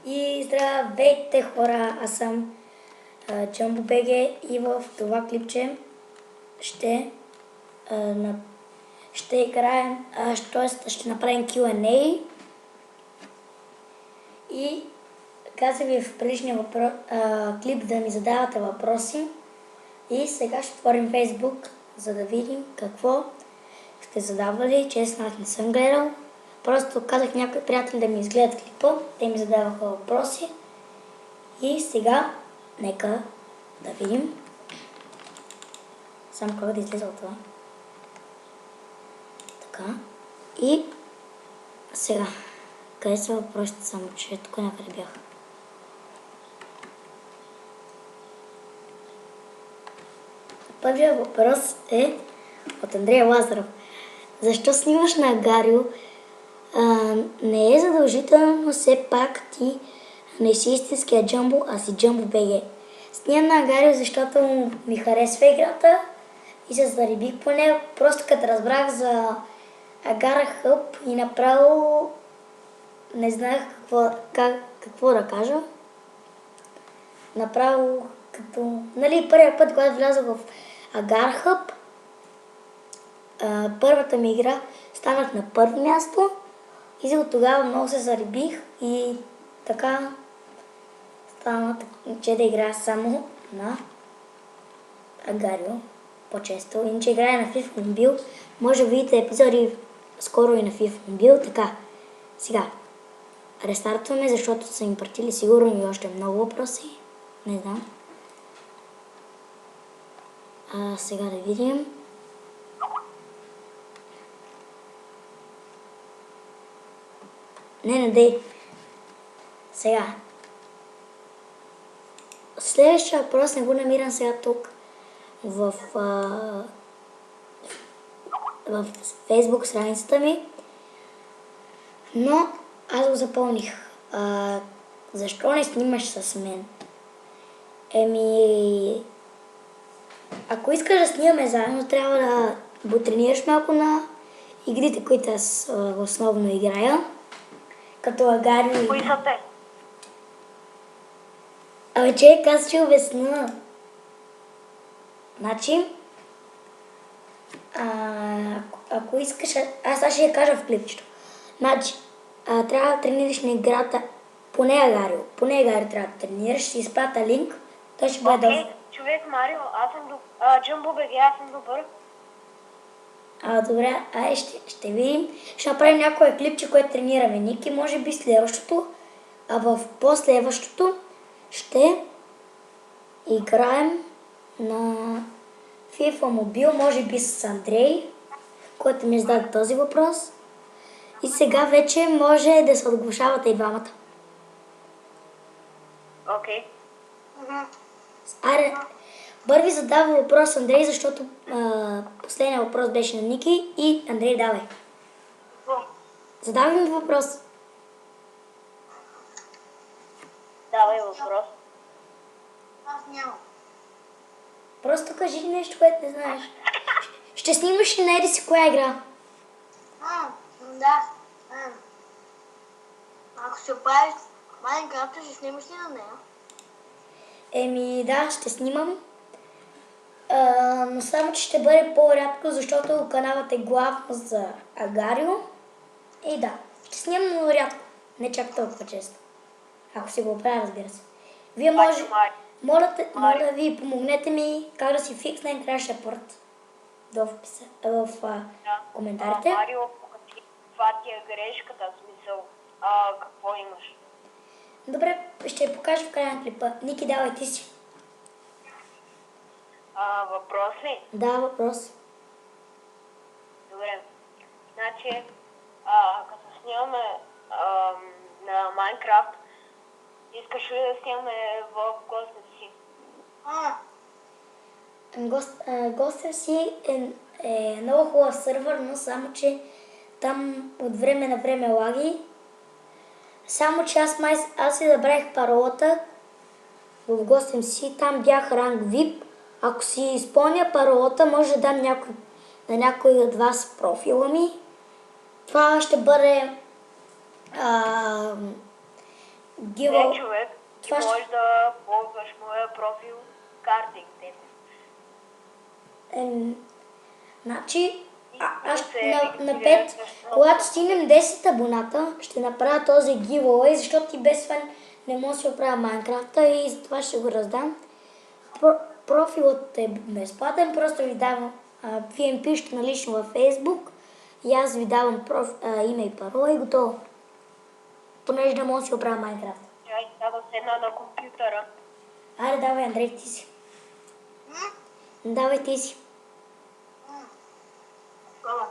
И здравейте хора, аз съм Jumbo BG и в това клипче ще играем, т.е. ще направим Q&A и казах ви в предишния клип да ми задавате въпроси и сега ще отворим Facebook, за да видим какво сте задавали. Честно, аз не съм гледал. Просто казах някои приятели да ми изгледат клипа, те ми задаваха въпроси. И сега, нека да видим. Само как да излезе от това. Така. И сега, къде са въпросите, само че тук някъде бях. Първият въпрос е от Андрей Лазаров. Защо снимаш на Агарио? Не е задължително, все пак ти не си истинския Jumbo, а си Jumbo BG. Снимам на Агарио, защото ми харесва играта и се зарибих по нея. Просто като разбрах за Агара Хъб и направо не знаех какво да кажа. Направо като... първият път, когато влязох в Агар Хъб, първата ми игра станах на първо място и от тогава много се зарибих и така стана, че да играя само на Агарио по-често. Иначе играя на FIFA Mobile. Може да видите епизоди скоро и на FIFA Mobile. Така, сега рестартваме, защото са им пратили сигурно и още много въпроси. Не знам. Сега да видим. Не дей. Сега. Следващия въпрос не го намирам сега тук в Facebook страницата ми, но аз го запомних. Защо не снимаш с мен? Ако искаш да снимаме заедно, трябва да го тренираш малко на игрите, които аз основно играя. Като Агарио. Кои са те? Човек, аз ще обясня. Значи, ако искаш, аз ще я кажа в клипчето. Значи, трябва да тренираш на играта, поне Агарио трябва да тренираш, ще изпрата линк, той ще бъде Окей, човек Марио, аз съм Jumbo BG, аз съм добър. Добре, ще видим. Ще направим някое клипче, което тренираме Ники, може би следващото, а в последващото ще играем на FIFA Mobile, може би с Андрей, който ми зададе този въпрос. И сега вече може да се отглушавате и двамата. Окей. Аре, първи задава въпрос Андрей, защото последният въпрос беше на Ники и Андрей, давай. Задавай ми въпрос. Давай въпрос. Аз нямам. Просто кажи нещо, което не знаеш. Ще снимаш ли на еди си коя игра? Да. Ако се правиш Майнкрафт, ще снимаш ли на нея? Да, ще снимам. Но само, че ще бъде по-рядко, защото каналът е главно за Агарио. И да, ще снимам, но рядко. Не чак толкова често. Ако си го оправя, разбира се. Вие може... Моля да ви помогнете ми как да си фикснем Crash Report в коментарите. Марио, каква ти е грешката, смисъл, какво имаш? Добре, ще я покажа в края на клипа. Ники, давай ти си. Въпрос ли? Да, въпрос. Добре. Значи, като снимаме на Майнкрафт, искаш ли да снимаме в Ghost MC е много хубав сървър, но само, че там от време на време лаги. Само, че аз си забравих паролата в Ghost MC, там бях ранг VIP. Ако си изпълня паролата, може да дам на някой от вас профила ми. Това ще бъде Не, човек, ти Това ще- можеш да ползваш моя профил карти. Значи, аз се на регистрираш 5, с когато стигнем 10 абоната, ще направя този giveaway, защото ти без това не мога да си оправя Майнкрафта и затова ще го раздам. Профилът е безплатен, просто ви давам, вие ми пишете налично във Facebook и аз ви давам име и парола и готово. Понеже не мога да си оправя Майнкрафта. Чай, да седна на компютъра. Аре, давай, Андрей, ти си. Давай, ти си. Кола.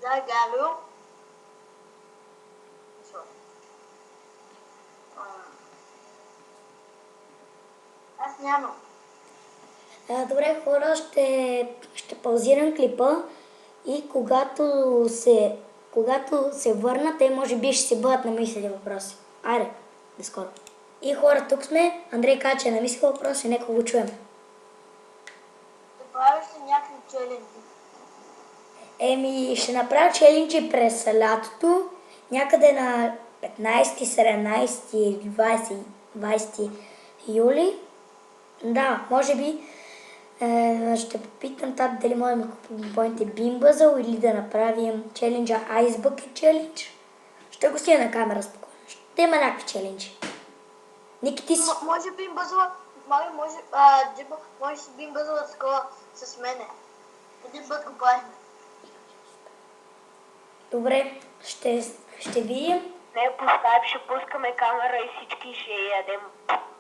Да, Галю. Що? Аз нямам. Добре, хора, ще паузирам клипа и когато се върна, те може би ще си бъдат намислили въпроси. Айде, до скоро. И хора, тук сме. Андрей каза, че е намислил въпроси, нека го чуем. Да правиш ли някакви челенджи? Ще направя челенджи през лятото, някъде на 15, 17 или 20 юли. Да, може би ще попитам тата дали можем да купим поинте Бимбъзъл или да направим челенджа Ice Bucket Challenge. Ще го снимя на камера спокойно. Ще има някакви челенджи. Ники, ти си. Може би бъзла, Джибо, може би бъзла такова с мене. Един път го правихме. Добре, ще видим. Не, по скайп ще пускаме камера и всички ще ядем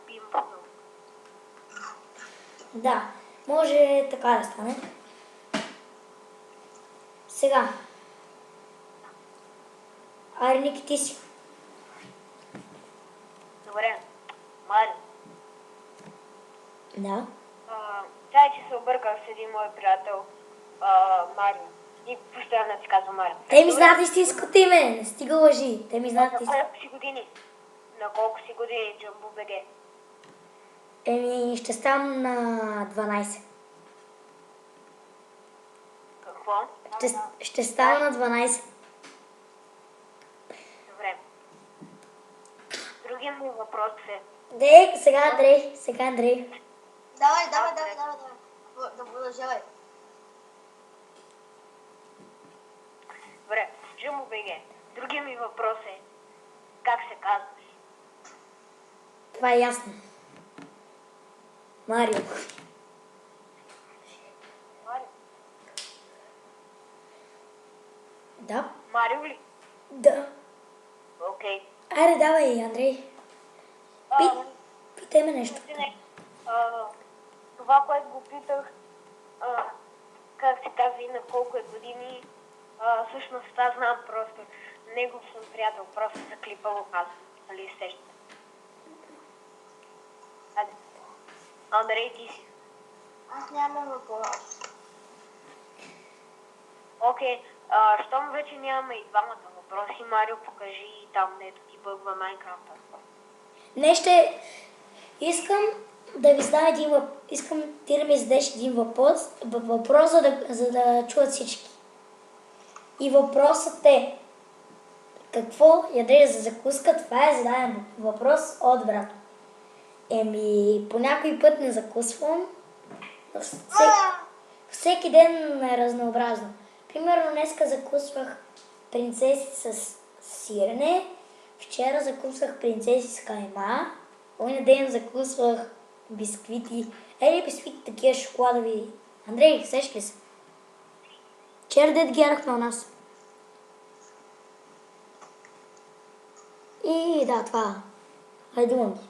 бимбо. Да, може така да стане. Сега. Аре, Ники, ти си. Добре, Мари. Да. Чай, че се обърках с един мой приятел, Марио. И постоянно ти казвам Марио. Те ми знаят истинското име, не стига лъжи. Те ми знаят На истинското. колко си години? На колко си години, Джамбо БГ? Ще ставам на 12. Какво? Ще стана на 12. Добре. Другият ми въпрос е, Сега Андрей. Давай. Да продължавай. добре, Джамбо БГ. Другият ми въпрос е, как се казваш? Това е ясно. Марио. Марио. Да? Марио ли? Да. Окей. Айде, давай, Андрей. Питай ме нещо. Това, което го питах, как се казва и на колко е години, всъщност аз знам просто. Негов съм приятел, просто за клипа го казвам. Нали сещате? Айде. Андрей, ти си. Аз нямам въпрос. Окей. Щом вече нямаме и двамата въпроси, Марио, покажи там, дето ти бъгва Майнкрафта. Искам да ви задам един въпрос. Искам ти да ми зададеш един въпрос, за да чуят всички. И въпросът е, какво ядеш за закуска? Това е зададен въпрос от брат. По някой път не закусвам. Всеки ден е разнообразно. Примерно днеска закусвах принцеси с сирене, вчера закусвах принцеси с кайма, оня ден закусвах бисквити. Бисквити такива шоколадови. Андрей, сещаш ли се? Вчера дед ги ярахме у нас. И да, това. Хайдумам ги.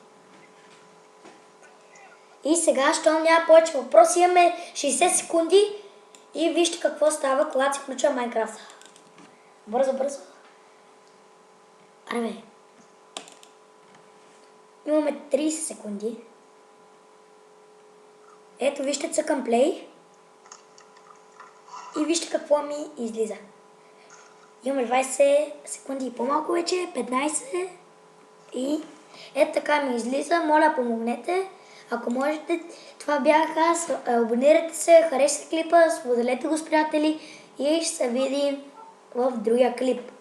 И сега, щом няма повече въпроси, имаме 60 секунди и вижте какво става, когато се включва Майнкрафт. Бързо. Аре бе. Имаме 30 секунди. Ето, вижте, цъкам плей. И вижте какво ми излиза. Имаме 20 секунди и по-малко вече, 15. И ето така ми излиза. Моля, помогнете. Ако можете, това бях аз. Абонирайте се, харесайте клипа, споделете го с приятели и ще се видим в другия клип.